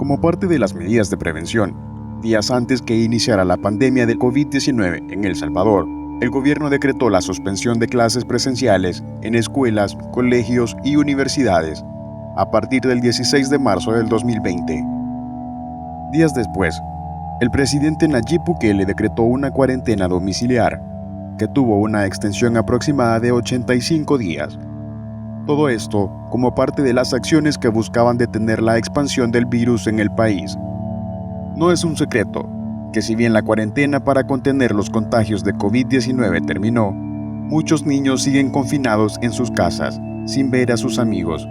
Como parte de las medidas de prevención, días antes que iniciara la pandemia del COVID-19 en El Salvador, el gobierno decretó la suspensión de clases presenciales en escuelas, colegios y universidades a partir del 16 de marzo del 2020. Días después, el presidente Nayib Bukele decretó una cuarentena domiciliar que tuvo una extensión aproximada de 85 días. Todo esto como parte de las acciones que buscaban detener la expansión del virus en el país. No es un secreto que si bien la cuarentena para contener los contagios de COVID-19 terminó, muchos niños siguen confinados en sus casas, sin ver a sus amigos,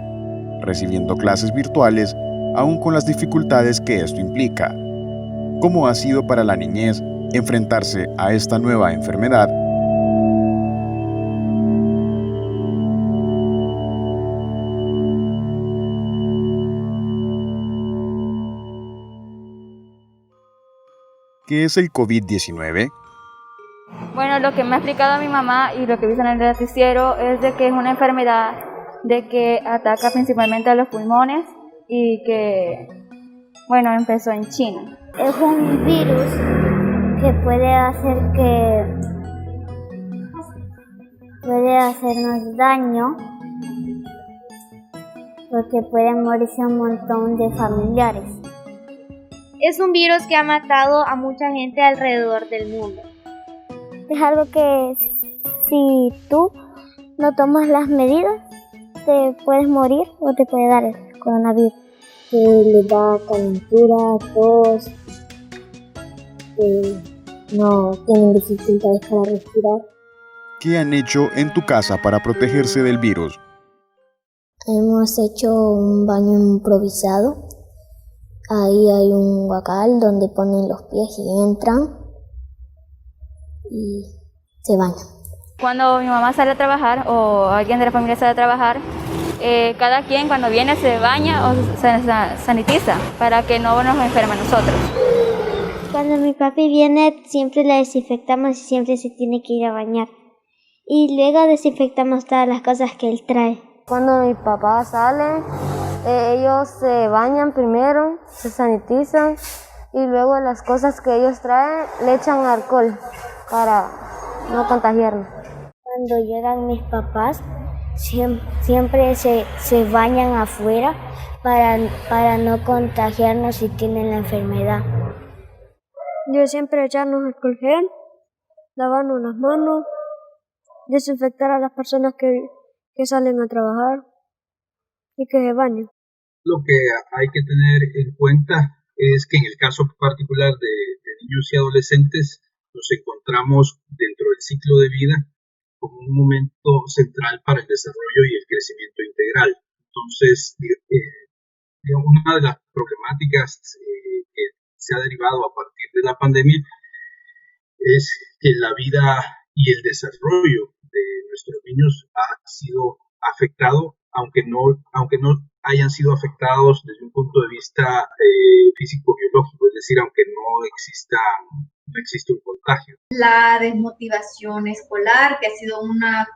recibiendo clases virtuales, aún con las dificultades que esto implica. ¿Cómo ha sido para la niñez enfrentarse a esta nueva enfermedad? ¿Qué es el COVID-19? Bueno, lo que me ha explicado mi mamá y lo que he visto en el noticiero es de que es una enfermedad de que ataca principalmente a los pulmones y que, bueno, empezó en China. Es un virus que puede hacernos daño porque pueden morirse un montón de familiares. Es un virus que ha matado a mucha gente alrededor del mundo. Es algo que si tú no tomas las medidas, te puedes morir o te puede dar el coronavirus. Que le da calentura, tos, no tienen dificultades para respirar. ¿Qué han hecho en tu casa para protegerse del virus? Hemos hecho un baño improvisado. Ahí hay un huacal donde ponen los pies y entran y se bañan. Cuando mi mamá sale a trabajar o alguien de la familia sale a trabajar, cada quien cuando viene se baña o se sanitiza para que no nos enferme a nosotros. Cuando mi papi viene siempre la desinfectamos y siempre se tiene que ir a bañar. Y luego desinfectamos todas las cosas que él trae. Cuando mi papá sale, ellos se bañan primero, se sanitizan y luego las cosas que ellos traen le echan alcohol para no contagiarnos. Cuando llegan mis papás, siempre se bañan afuera para no contagiarnos si tienen la enfermedad. Yo siempre echarnos alcohol gel, lavarnos las manos, desinfectar a las personas que salen a trabajar y que se bañen. Lo que hay que tener en cuenta es que en el caso particular de niños y adolescentes nos encontramos dentro del ciclo de vida como un momento central para el desarrollo y el crecimiento integral. Entonces, una de las problemáticas que se ha derivado a partir de la pandemia es que la vida y el desarrollo de nuestros niños ha sido afectado, aunque no hayan sido afectados desde un punto de vista físico-biológico, es decir, aunque no existe un contagio. La desmotivación escolar, que ha sido una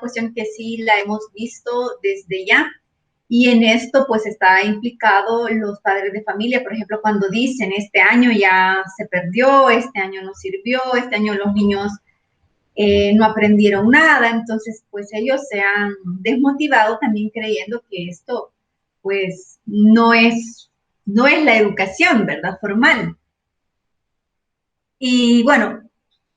cuestión que sí la hemos visto desde ya, y en esto pues está implicado los padres de familia, por ejemplo, cuando dicen este año ya se perdió, este año no sirvió, este año los niños no aprendieron nada, entonces pues ellos se han desmotivado también creyendo que esto pues no es la educación, ¿verdad? Formal. Y bueno,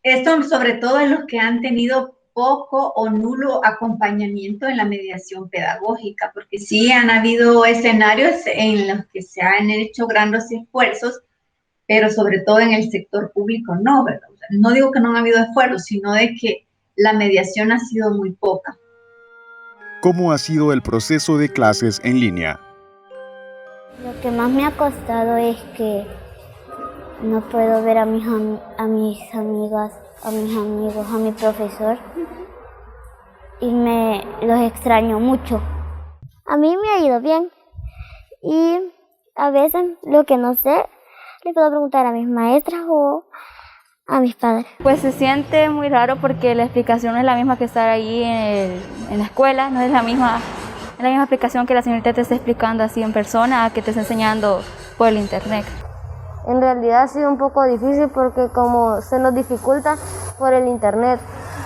esto sobre todo en los que han tenido poco o nulo acompañamiento en la mediación pedagógica, porque sí han habido escenarios en los que se han hecho grandes esfuerzos, pero sobre todo en el sector público no, ¿verdad? O sea, no digo que no han habido esfuerzos, sino de que la mediación ha sido muy poca. ¿Cómo ha sido el proceso de clases en línea? Lo que más me ha costado es que no puedo ver a mis amigas, a mis amigos, a mi profesor y los extraño mucho. A mí me ha ido bien y a veces lo que no sé le puedo preguntar a mis maestras o a mis padres. Pues se siente muy raro porque la explicación no es la misma que estar ahí en la escuela, no es la misma La misma explicación que la señorita te está explicando así en persona, a que te está enseñando por el internet. En realidad ha sido un poco difícil porque como se nos dificulta por el internet,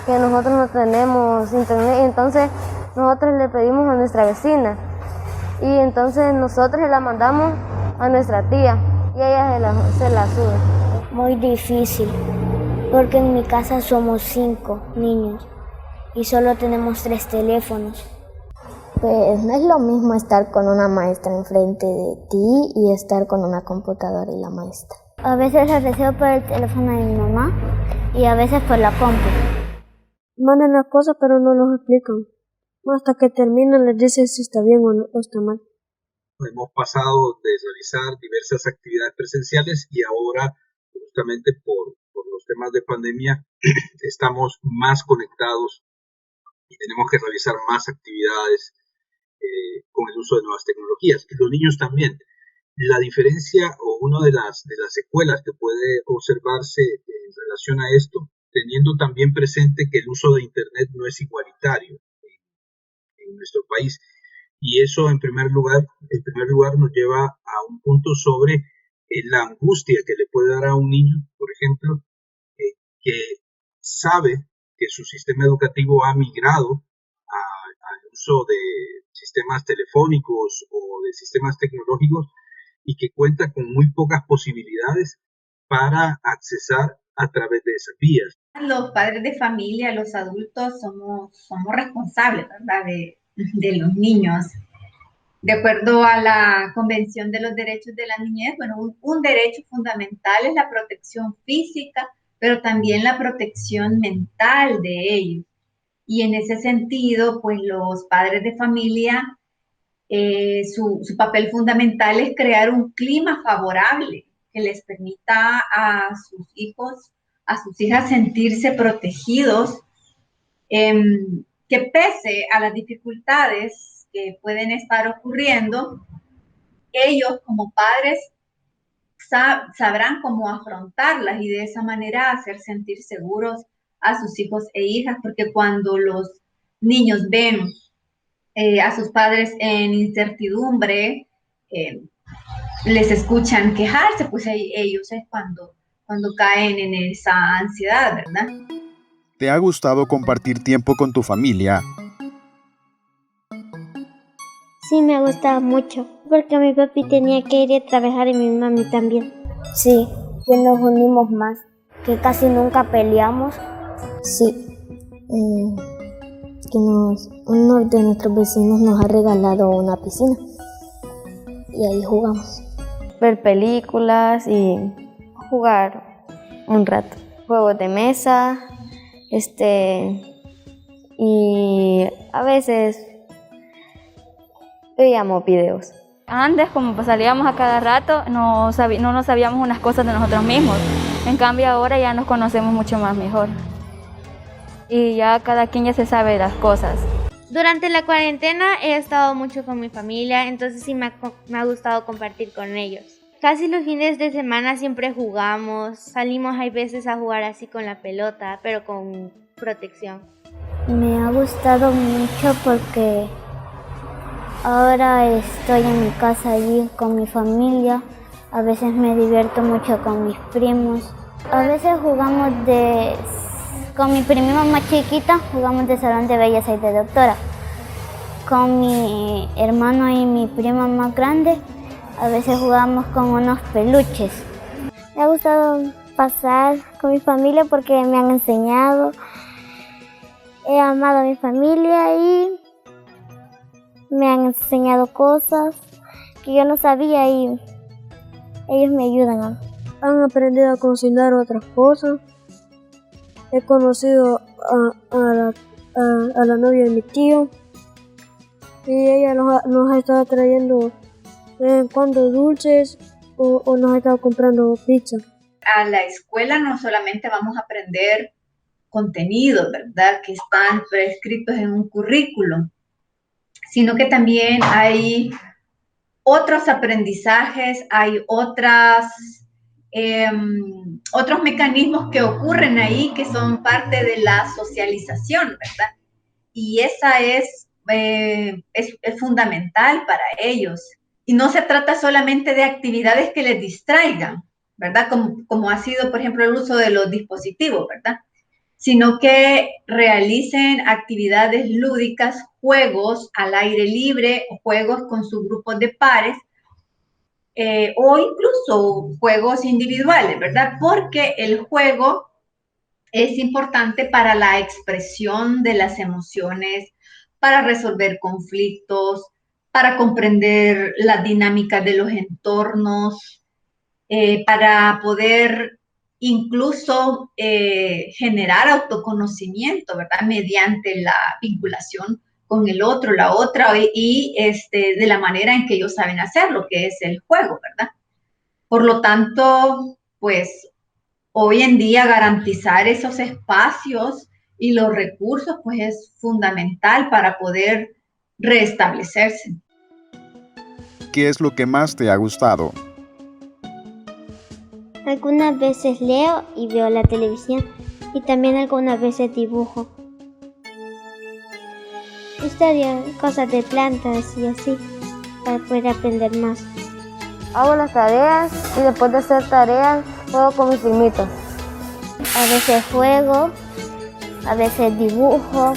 que nosotros no tenemos internet, entonces nosotros le pedimos a nuestra vecina y entonces nosotros la mandamos a nuestra tía y ella se la sube. Muy difícil, porque en mi casa somos 5 niños y solo tenemos 3 teléfonos. Pues no es lo mismo estar con una maestra enfrente de ti y estar con una computadora y la maestra. A veces la recibo por el teléfono de mi mamá y a veces por la compu. Mandan las cosas pero no los explican. Hasta que terminan les dicen si está bien o está mal. Hemos pasado de realizar diversas actividades presenciales y ahora, justamente por los temas de pandemia, estamos más conectados y tenemos que realizar más actividades con el uso de nuevas tecnologías. Y los niños también. La diferencia o una de las secuelas que puede observarse en relación a esto, teniendo también presente que el uso de Internet no es igualitario en nuestro país. Y eso en primer lugar nos lleva a un punto sobre la angustia que le puede dar a un niño, por ejemplo, que sabe que su sistema educativo ha migrado al uso de sistemas telefónicos o de sistemas tecnológicos y que cuenta con muy pocas posibilidades para accesar a través de esas vías. Los padres de familia, los adultos, somos responsables, ¿verdad?, de los niños. De acuerdo a la Convención de los Derechos de la Niñez, bueno, un derecho fundamental es la protección física, pero también la protección mental de ellos. Y en ese sentido, pues los padres de familia, su papel fundamental es crear un clima favorable que les permita a sus hijos, a sus hijas sentirse protegidos, que pese a las dificultades que pueden estar ocurriendo, ellos como padres sabrán cómo afrontarlas y de esa manera hacer sentir seguros a sus hijos e hijas, porque cuando los niños ven a sus padres en incertidumbre, les escuchan quejarse, pues ellos es cuando caen en esa ansiedad, ¿verdad? ¿Te ha gustado compartir tiempo con tu familia? Sí, me gustaba mucho, porque mi papi tenía que ir a trabajar y mi mami también. Sí, que nos unimos más, que casi nunca peleamos. Sí, que uno de nuestros vecinos nos ha regalado una piscina y ahí jugamos. Ver películas y jugar un rato. Juegos de mesa, y a veces veíamos videos. Antes, como pues salíamos a cada rato, no nos sabíamos unas cosas de nosotros mismos. En cambio, ahora ya nos conocemos mucho más mejor. Y ya cada quien ya se sabe las cosas. Durante la cuarentena he estado mucho con mi familia, entonces sí me ha gustado compartir con ellos. Casi los fines de semana siempre jugamos, salimos hay veces a jugar así con la pelota, pero con protección. Me ha gustado mucho porque ahora estoy en mi casa allí con mi familia. A veces me divierto mucho con mis primos. A veces jugamos con mi prima más chiquita, jugamos de salón de belleza y de doctora. Con mi hermano y mi prima más grande, a veces jugamos con unos peluches. Me ha gustado pasar con mi familia porque me han enseñado. He amado a mi familia y me han enseñado cosas que yo no sabía y ellos me ayudan. Han aprendido a cocinar otras cosas. He conocido a la novia de mi tío y ella nos ha estado trayendo de vez en cuando dulces o nos ha estado comprando pizza. A la escuela no solamente vamos a aprender contenidos, ¿verdad?, que están prescritos en un currículum, sino que también hay otros aprendizajes, hay otros mecanismos que ocurren ahí que son parte de la socialización, ¿verdad? Y esa es es fundamental para ellos. Y no se trata solamente de actividades que les distraigan, ¿verdad? Como ha sido, por ejemplo, el uso de los dispositivos, ¿verdad? Sino que realicen actividades lúdicas, juegos al aire libre, juegos con sus grupos de pares, o incluso juegos individuales, ¿verdad? Porque el juego es importante para la expresión de las emociones, para resolver conflictos, para comprender las dinámicas de los entornos, para poder incluso generar autoconocimiento, ¿verdad? Mediante la vinculación con el otro, la otra, y de la manera en que ellos saben hacerlo, que es el juego, ¿verdad? Por lo tanto, pues hoy en día garantizar esos espacios y los recursos, pues es fundamental para poder restablecerse. ¿Qué es lo que más te ha gustado? Algunas veces leo y veo la televisión y también algunas veces dibujo. Estudio cosas de plantas y así para poder aprender más. Hago las tareas y después de hacer tareas juego con mis primitos. A veces juego, a veces dibujo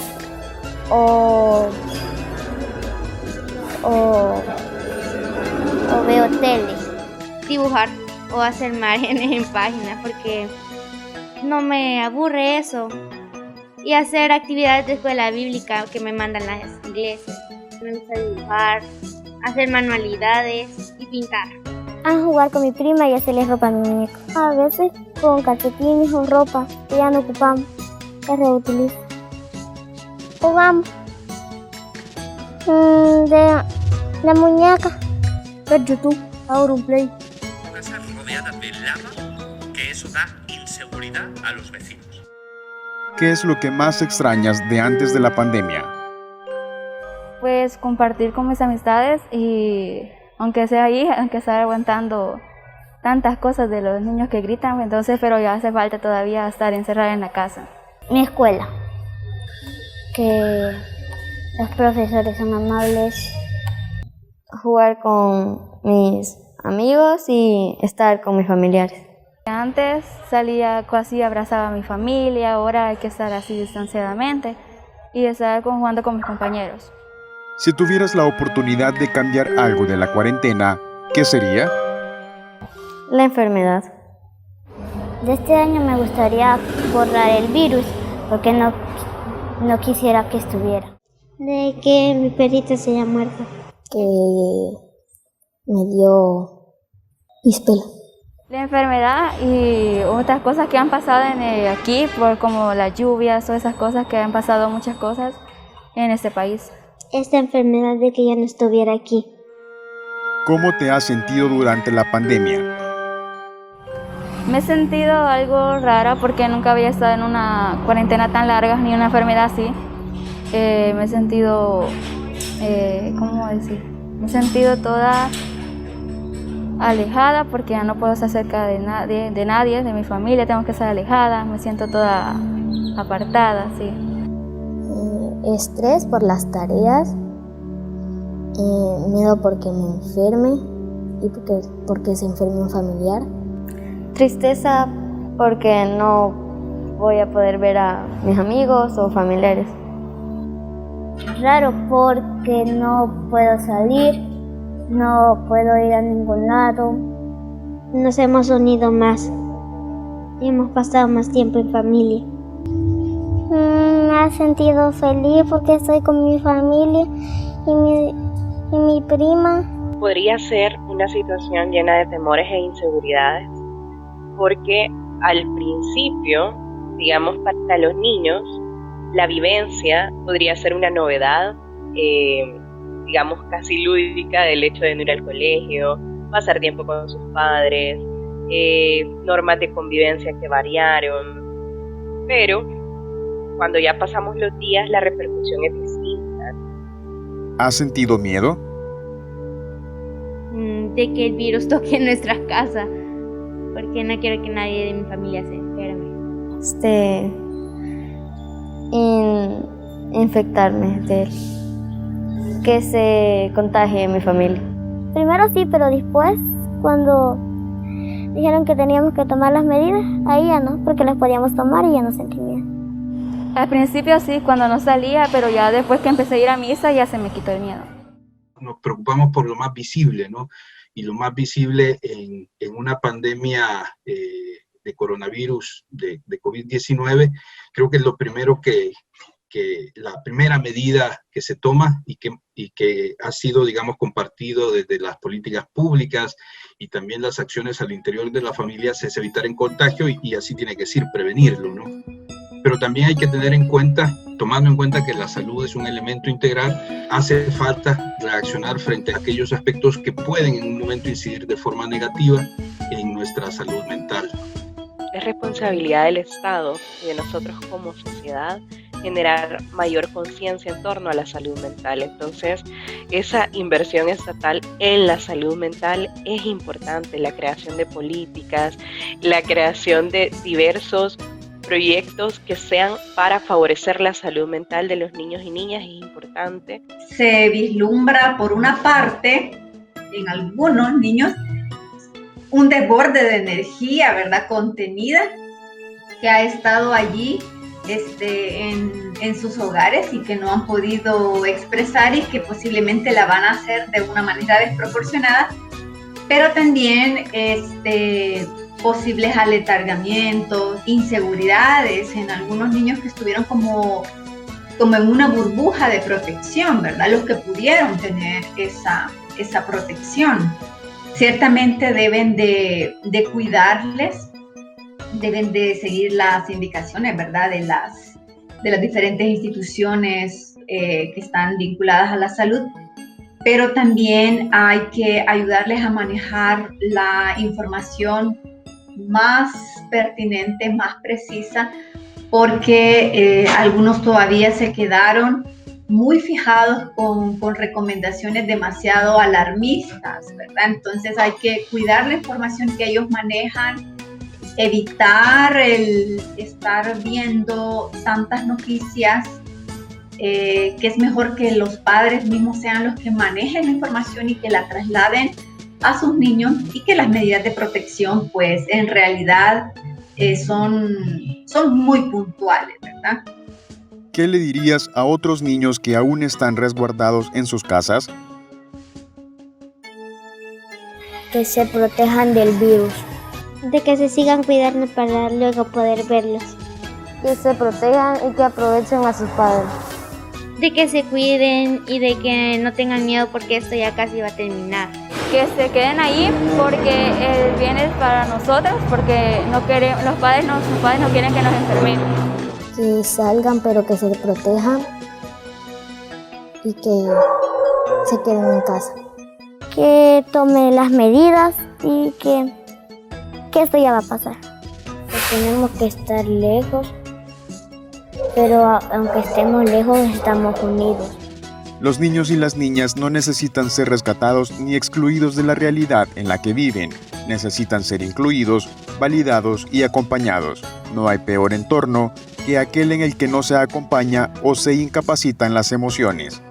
o veo tele. Dibujar o hacer márgenes en páginas porque no me aburre eso. Y hacer actividades de escuela bíblica que me mandan las iglesias. Me gusta dibujar, hacer manualidades y pintar. A jugar con mi prima y hacerle ropa a mi muñeco. A veces con calcetines o ropa que ya no ocupamos, que reutilizo. Jugamos de la muñeca. Ver YouTube, ahora un play. Casa rodeada de lava, que eso da inseguridad a los vecinos. ¿Qué es lo que más extrañas de antes de la pandemia? Pues compartir con mis amistades y aunque sea ahí, aunque sea aguantando tantas cosas de los niños que gritan, entonces, pero ya hace falta todavía estar encerrada en la casa. Mi escuela, que los profesores son amables. Jugar con mis amigos y estar con mis familiares. Antes salía así, abrazaba a mi familia, ahora hay que estar así distanciadamente y estar jugando con mis compañeros. Si tuvieras la oportunidad de cambiar algo de la cuarentena, ¿qué sería? La enfermedad. De este año me gustaría borrar el virus porque no quisiera que estuviera. De que mi perrito se haya muerto. Que me dio pispela. La enfermedad y otras cosas que han pasado aquí, como las lluvias o esas cosas que han pasado muchas cosas en este país. Esta enfermedad de que ya no estuviera aquí. ¿Cómo te has sentido durante la pandemia? Me he sentido algo rara porque nunca había estado en una cuarentena tan larga ni una enfermedad así. Me he sentido, ¿cómo decir? Me he sentido toda alejada porque ya no puedo estar cerca de nadie, de mi familia, tengo que estar alejada, me siento toda apartada, sí. Estrés por las tareas, miedo porque me enferme y porque se enferme un familiar. Tristeza porque no voy a poder ver a mis amigos o familiares. Raro porque no puedo salir, no puedo ir a ningún lado. Nos hemos unido más y hemos pasado más tiempo en familia. Me ha sentido feliz porque estoy con mi familia y mi prima. Podría ser una situación llena de temores e inseguridades, porque al principio, digamos, para los niños, la vivencia podría ser una novedad, digamos, casi lúdica del hecho de no ir al colegio, pasar tiempo con sus padres, normas de convivencia que variaron, pero cuando ya pasamos los días la repercusión es distinta. ¿Has sentido miedo? De que el virus toque nuestras casas, porque no quiero que nadie de mi familia se enferme. Infectarme de él. que se contagie en mi familia. Primero sí, pero después, cuando dijeron que teníamos que tomar las medidas, ahí ya no, porque las podíamos tomar y ya no sentí miedo. Al principio sí, cuando no salía, pero ya después que empecé a ir a misa ya se me quitó el miedo. Nos preocupamos por lo más visible, ¿no? Y lo más visible en una pandemia de coronavirus, de COVID-19, creo que es lo primero que la primera medida que se toma y que ha sido, digamos, compartido desde las políticas públicas y también las acciones al interior de las familias es evitar el contagio y así tiene que ser prevenirlo, ¿no? Pero también hay que tener en cuenta, tomando en cuenta que la salud es un elemento integral, hace falta reaccionar frente a aquellos aspectos que pueden en un momento incidir de forma negativa en nuestra salud mental. Es responsabilidad del Estado y de nosotros como sociedad generar mayor conciencia en torno a la salud mental. Entonces, esa inversión estatal en la salud mental es importante, la creación de políticas, la creación de diversos proyectos que sean para favorecer la salud mental de los niños y niñas es importante. Se vislumbra por una parte en algunos niños un desborde de energía, ¿verdad?, contenida, que ha estado allí en sus hogares y que no han podido expresar y que posiblemente la van a hacer de una manera desproporcionada, pero también posibles aletargamientos, inseguridades en algunos niños que estuvieron como en una burbuja de protección, ¿verdad? Los que pudieron tener esa protección. Ciertamente deben de cuidarles, deben de seguir las indicaciones, ¿verdad?, de las diferentes instituciones que están vinculadas a la salud, pero también hay que ayudarles a manejar la información más pertinente, más precisa, porque algunos todavía se quedaron muy fijados con recomendaciones demasiado alarmistas, ¿verdad? Entonces hay que cuidar la información que ellos manejan, evitar el estar viendo tantas noticias, que es mejor que los padres mismos sean los que manejen la información y que la trasladen a sus niños y que las medidas de protección pues en realidad son muy puntuales, ¿verdad? ¿Qué le dirías a otros niños que aún están resguardados en sus casas? Que se protejan del virus. De que se sigan cuidando para luego poder verlos. Que se protejan y que aprovechen a sus padres. De que se cuiden y de que no tengan miedo porque esto ya casi va a terminar. Que se queden ahí porque el bien es para nosotros, porque no queremos, sus padres no quieren que nos enfermemos. Que salgan pero que se protejan y que se queden en casa. Que tomen las medidas y que esto ya va a pasar. Que tenemos que estar lejos, pero aunque estemos lejos estamos unidos. Los niños y las niñas no necesitan ser rescatados ni excluidos de la realidad en la que viven. Necesitan ser incluidos, validados y acompañados. No hay peor entorno que aquel en el que no se acompaña o se incapacitan las emociones.